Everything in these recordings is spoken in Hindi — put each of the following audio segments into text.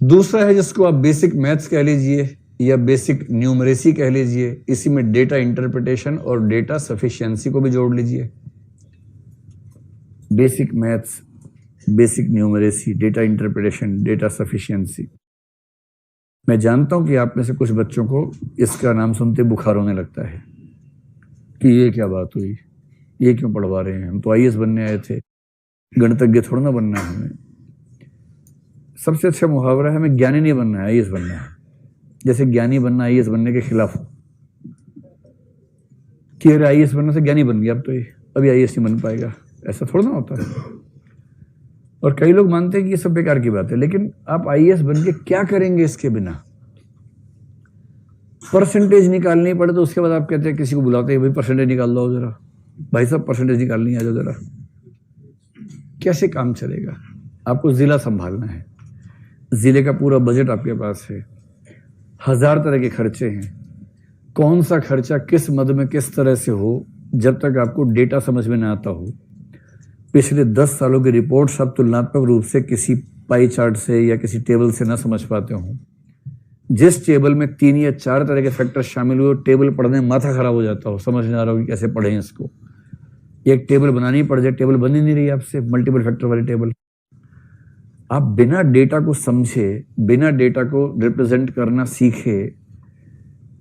दूसरा है जिसको आप बेसिक मैथ्स कह लीजिए या बेसिक न्यूमरेसी कह लीजिए, इसी में डेटा इंटरप्रिटेशन और डेटा सफिशिएंसी को भी जोड़ लीजिए। Basic maths, basic numeracy, data interpretation, data sufficiency. मैं जानता हूं कि आप में से कुछ बच्चों को इसका नाम सुनते बुखार होने लगता है कि ये क्या बात हुई, ये क्यों पढ़वा रहे हैं, हम तो आईएएस बनने आए थे, गणितज्ञ थोड़ा ना बनना है हमें। सबसे अच्छा मुहावरा है हमें ज्ञानी नहीं बनना है, आईएएस बनना है। जैसे ज्ञानी बनना आईएएस बनने के खिलाफ हो कि अरे आईएएस बनने से ज्ञानी बन गया, अब तो ये अभी आईएएस नहीं बन पाएगा, ऐसा थोड़ा ना होता है। और कई लोग मानते हैं कि ये सब बेकार की बात है, लेकिन आप आईएएस बन के क्या करेंगे इसके बिना? परसेंटेज निकालनी पड़े तो उसके बाद आप कहते हैं, किसी को बुलाते हैं, भाई परसेंटेज निकाल लो जरा, भाई साहब परसेंटेज निकालनी आ जाओ जरा। कैसे काम चलेगा? आपको जिला संभालना है, जिले का पूरा बजट आपके पास है, 1000 तरह के खर्चे हैं, कौन सा खर्चा किस मद में किस तरह से हो, जब तक आपको डेटा समझ में ना आता हो, पिछले 10 सालों की रिपोर्ट्स आप तुलनात्मक रूप से किसी पाई चार्ट से या किसी टेबल से ना समझ पाते हो, जिस टेबल में 3 या 4 तरह के फैक्टर शामिल हुए, टेबल पढ़ने में माथा खराब हो जाता हो, समझ नहीं आ रहा हो कि कैसे पढ़ें इसको, एक टेबल बनानी पड़ जाए, टेबल बन ही नहीं रही आपसे, मल्टीपल फैक्टर वाली टेबल। आप बिना डेटा को समझे, बिना डेटा को रिप्रेजेंट करना सीखे,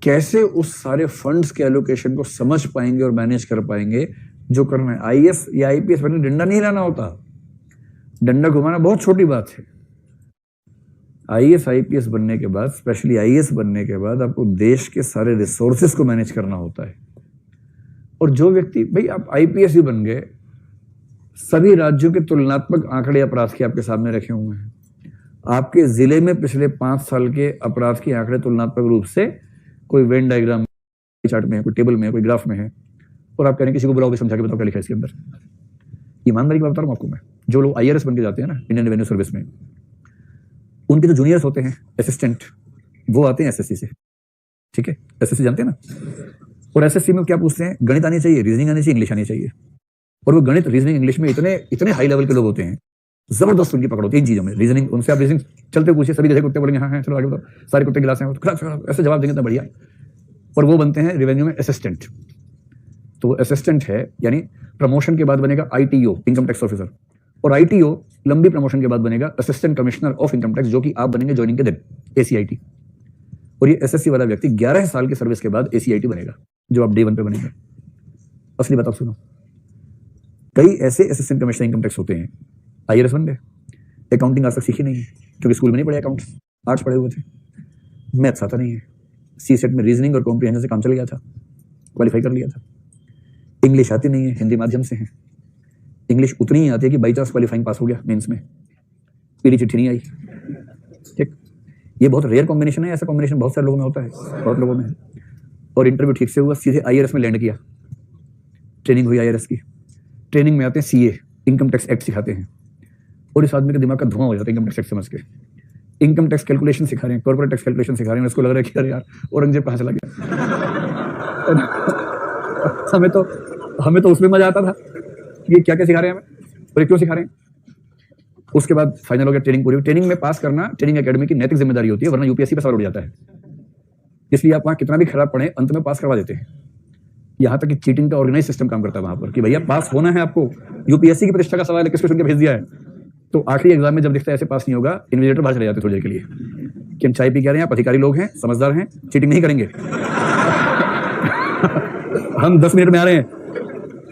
कैसे उस सारे फंड्स के एलोकेशन को समझ पाएंगे और मैनेज कर पाएंगे जो करना है। आईएएस या आईपीएस बनने डंडा नहीं लाना होता, डंडा घुमाना बहुत छोटी बात है। आईएएस आईपीएस बनने के बाद, स्पेशली आईएएस बनने के बाद, आपको देश के सारे रिसोर्सेस को मैनेज करना होता है। और जो व्यक्ति, भाई आप आईपीएस ही बन गए, सभी राज्यों के तुलनात्मक आंकड़े अपराध के आपके सामने रखे हुए हैं, आपके जिले में पिछले 5 साल के अपराध के आंकड़े तुलनात्मक रूप से कोई वेन डायग्राम चार्ट में है, कोई टेबल में है, कोई ग्राफ में है, और आप कह रहे हैं किसी को बुलाओ, समझा के बताओ क्या लिखा है इसके अंदर। ईमानदारी की बात बता रहा हूं आपको मैं, जो लोग आईआरएस बन के जाते हैं ना इंडियन रेवेन्यू सर्विस में, उनके जो जूनियर्स होते हैं असिस्टेंट, वो आते हैं एसएससी से, ठीक है, एसएससी जानते हैं ना। और एसएससी में क्या पूछते हैं? गणित आनी चाहिए, रीजनिंग आनी चाहिए, इंग्लिश आनी चाहिए। और वो गणित, रीजनिंग, इंग्लिश में इतने हाई लेवल के लोग होते हैं, जबरदस्त उनकी पकड़ होती है इन चीजों में। रीजनिंग, उनसे आप रीजनिंग चलते पूछिए, सभी जैसे कुत्ते बोलेंगे हाँ हाँ चलो आगे बताओ, सारे कुत्ते गिलास हैं, ऐसे जवाब देंगे इतना बढ़िया। और वो बनते हैं रेवेन्यू में असिस्टेंट। तो वो असिस्टेंट है, यानी प्रमोशन के बाद बनेगा आईटीओ, इनकम टैक्स ऑफिसर, और आईटीओ लंबी प्रमोशन के बाद बनेगा assistant commissioner of income tax, जो कि आप बनेंगे ज्वाइनिंग के दिन, एसीआईटी। और ये एसएससी वाला व्यक्ति 11 साल की सर्विस के बाद एसीआईटी बनेगा, जो आप डे 1 पे बनेंगे। असली बात आप सुनो, कई ऐसे असिस्टेंट कमिश्नर इनकम टैक्स होते हैं, आईआरएस बन गए, अकाउंटिंग आज तक सीखी नहीं है क्योंकि स्कूल में नहीं पढ़े, अकाउंट्स आर्ट्स पढ़े हुए थे, मैथ्स आता नहीं है, सी सेट में रीजनिंग और कॉम्प्रिहेंशन से काम चल गया था, क्वालिफाई कर लिया था। इंग्लिश आती नहीं है, हिंदी माध्यम से है, इंग्लिश उतनी ही आती है कि बाई चांस क्वालिफाइंग पास हो गया मेंस में, पीली चिट्ठी नहीं आई, ठीक। ये बहुत रेयर कॉम्बिनेशन है, ऐसा कॉम्बिनेशन बहुत सारे लोगों में होता है, बहुत लोगों में है। और इंटरव्यू ठीक से हुआ, सीधे आईआरएस में लैंड किया, ट्रेनिंग हुई आईआरएस की, ट्रेनिंग में आते हैं सीए, इनकम टैक्स एक्ट सिखाते हैं, और इस आदमी के दिमाग का धुआं हो जाता है इनकम टैक्स एक्ट समझ के। इनकम टैक्स कैलकुलेशन सिखा रहे हैं, कॉर्पोरेट टैक्स कैलकुलेशन सिखा रहे हैं, उसको लग रहा है कि अरे यार औरंगजेब कहाँ चला गया। हमें तो उसमें मजा आता था, ये क्या क्या सिखा रहे हैं हमें और ये क्यों सिखा रहे हैं। उसके बाद फाइनल हो गया, ट्रेनिंग पूरी। ट्रेनिंग में पास करना ट्रेनिंग एकेडमी की नैतिक जिम्मेदारी होती है, वरना यूपीएससी पे सवाल उठ जाता है। इसलिए आप वहां कितना भी खराब पढ़े, अंत में पास करवा देते हैं। यहां तक कि चीटिंग का ऑर्गेनाइज सिस्टम काम करता है वहां पर कि भैया पास होना है आपको, यूपीएससी की प्रतिष्ठा का सवाल है, किसको सुन के भेज दिया है। तो आखिरी एग्जाम में जब दिखता है ऐसे पास नहीं होगा, इन्विजिलेटर बाहर चले जाते थोड़ी देर के लिए कि हम चाय पी के आ रहे हैं, आप अधिकारी लोग हैं, समझदार हैं, चीटिंग नहीं करेंगे। हम 10 मिनट में आ रहे हैं,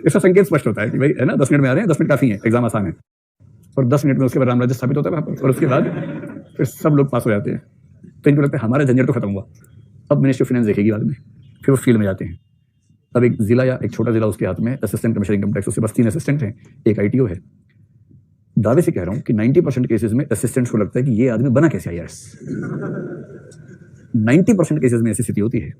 इसका संकेत स्पष्ट होता है कि भाई है ना 10 मिनट में आ रहे हैं, 10 मिनट काफी है, एग्जाम आसान है। और 10 मिनट में उसके बाद रामराज्य स्थापित होता है वहां पर, और उसके बाद फिर सब लोग पास हो जाते हैं। तो इनको लगता है हमारा झंझट तो खत्म हुआ, अब मिनिस्ट्री ऑफ फाइनेंस देखेगी बाद में। फिर वो फील्ड में जाते हैं। अब एक जिला या एक छोटा जिला उसके हाथ में असिस्टेंट कमिश्नर इनकम टैक्स, उसके पास 3 असिस्टेंट हैं, एक आईटीओ है। दावे से कह रहा हूं कि 90% केसेस में असिस्टेंट्स को लगता है कि ये आदमी बना कैसे आईआरएस। 90% केसेस में ऐसी स्थिति होती है।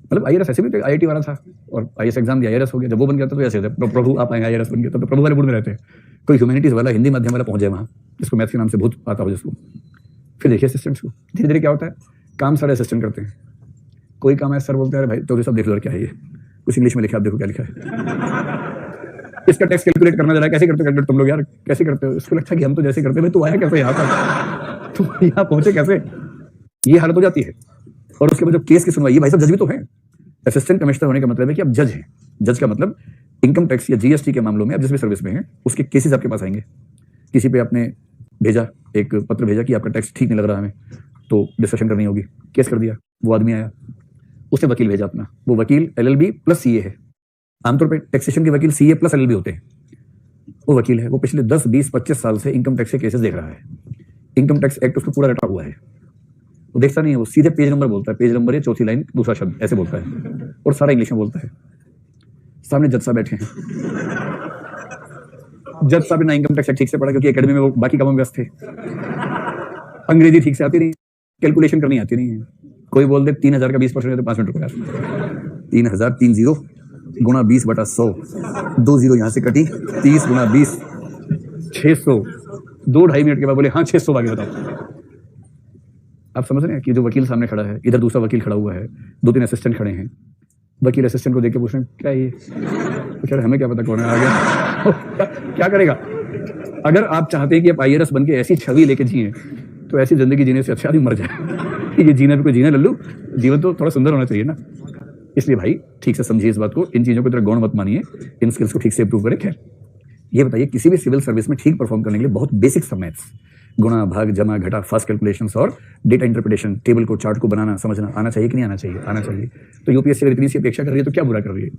मतलब आईआरएस ऐसे भी तो आईआईटी वाला था और आईएएस एग्जाम दिया, आईआरएस हो गया। जब वो बन गया था तो ऐसे होता है, प्रभु आप आएंगे आईआरएस बन गया, तो प्रभु वाले मूड में रहते हैं। कोई ह्यूमैनिटीज वाला, हिंदी माध्यम वाला पहुंच जाए वहां, जिसको मैथ्स के नाम से भूत आता हो जिसको, फिर देखिए असिस्टेंट्स को धीरे धीरे क्या होता है, काम सारे असिस्टेंट करते हैं। कोई काम है सर बोलते हैं अरे भाई तो सब देख लो क्या है ये, कुछ इंग्लिश में लिखा, आप देखो क्या लिखा है। इसका टैक्स कैलकुलेट करना जरा, कैसे करते हो तुम लोग यार, कैसे करते हो। इसको लगता है कि हम तो जैसे करते हैं, भाई तू आया कैसे यहाँ पर। तो यहाँ पहुंचे कैसे? ये हालत हो जाती है। और उसके बाद जब केस की सुनवाई, ये भाई साहब जज भी तो हैं। असिस्टेंट कमिश्नर होने का मतलब है कि आप जज हैं। जज का मतलब इनकम टैक्स या जीएसटी के मामलों में आप जिस भी सर्विस में हैं उसके केसेस आपके पास आएंगे। किसी पे आपने भेजा, एक पत्र भेजा कि आपका टैक्स ठीक नहीं लग रहा हमें, तो डिस्कशन करनी होगी। केस कर दिया, वो आदमी आया, उसने वकील भेजा अपना, वो वकील एलएलबी प्लस सीए है। आमतौर पे टैक्सेशन के वकील सीए प्लस एलएलबी होते हैं। वो वकील है, वो पिछले 10, 20, 25 साल से इनकम टैक्स के केसेस देख रहा है। इनकम टैक्स एक्ट उसको पूरा रटा हुआ है। वो देखता नहीं है, वो सीधे पेज नंबर बोलता है, पेज नंबर है, चौथी लाइन दूसरा शब्द, ऐसे बोलता है और सारा इंग्लिश में बोलता है। सामने जज साहब बैठे हैं। जज साहब ने इनकम टैक्स ठीक से पढ़ा क्योंकि एकेडमी में वो बाकी कामों में व्यस्त थे। अंग्रेजी ठीक से आती नहीं, कैलकुलेशन करनी आती नहीं है। कोई बोल दे 3000 का 20% है तो 5 मिनट रुपया। 3000 3 जीरो गुणा 20/100, 2 जीरो यहां से कटी, 30 गुणा 20 600। 2-2.5 मिनट के बाद बोले हाँ 600 आगे बताओ। आप समझ रहे हैं कि जो वकील सामने खड़ा है, इधर दूसरा वकील खड़ा हुआ है, 2-3 असिस्टेंट खड़े हैं। वकील असिस्टेंट को देख के पूछ रहे हैं क्या ये, तो कह रहे हमें क्या पता कौन है आ गया। क्या करेगा? अगर आप चाहते हैं कि आप आईआरएस बन के ऐसी छवि लेके जिए तो ऐसी जिंदगी जीने से अच्छा आदमी मर जाए। ये जीना भी कोई जीना लल्लू, जीवन तो थोड़ा सुंदर होना चाहिए ना। इसलिए भाई ठीक से समझिए इस बात को, इन चीजों को तरह गौण मत मानिए, इन स्किल्स को ठीक से इंप्रूव करें। खैर ये बताइए, किसी भी सिविल सर्विस में ठीक परफॉर्म करने के लिए बहुत बेसिक सा मैथ्स, गुणा भाग जमा घटा फास्ट कैलकुलेशंस और डेटा इंटरप्रिटेशन, टेबल को चार्ट को बनाना समझना आना चाहिए कि नहीं आना चाहिए? आना चाहिए। तो यूपीएससी अगर इतनी सी अपेक्षा कर रही है तो क्या बुरा कर रही है?